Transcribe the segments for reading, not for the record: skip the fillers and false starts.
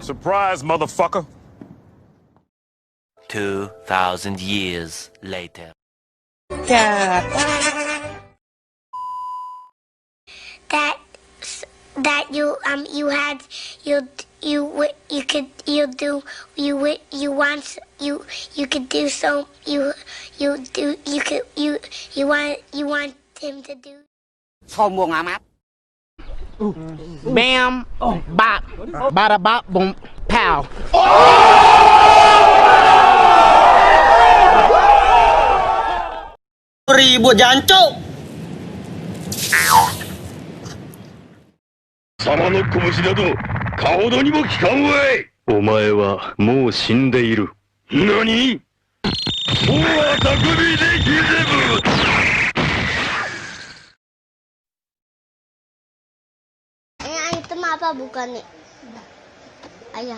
Surprise, motherfucker. 2,000 years later. That you had you could you do you want you could do so you want him to do. Sombong amat. Bam, bop, bada bop, boom, pow. Ribut jancuk. 様の拳などかほどにも効かんわい。お前はもう死んでいる。何？おわたくびでひぜぶ。Itu mah apa bukan nih? Ayah.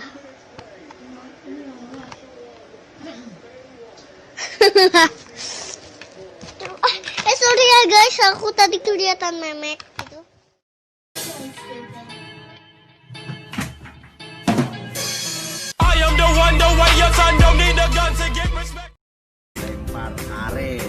Sorry ya guys, aku tadi kelihatan memek gitu. I am the one, the way your son don't need a gun to get respect. Lempar karet.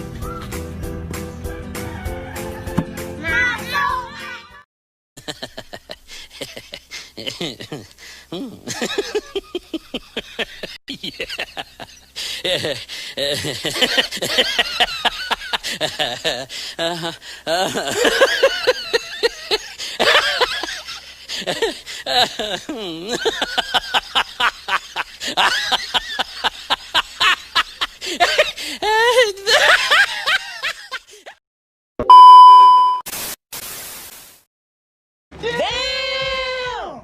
Damn!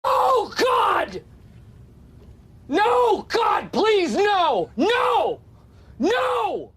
Oh, God! No, God, please, no! No! No!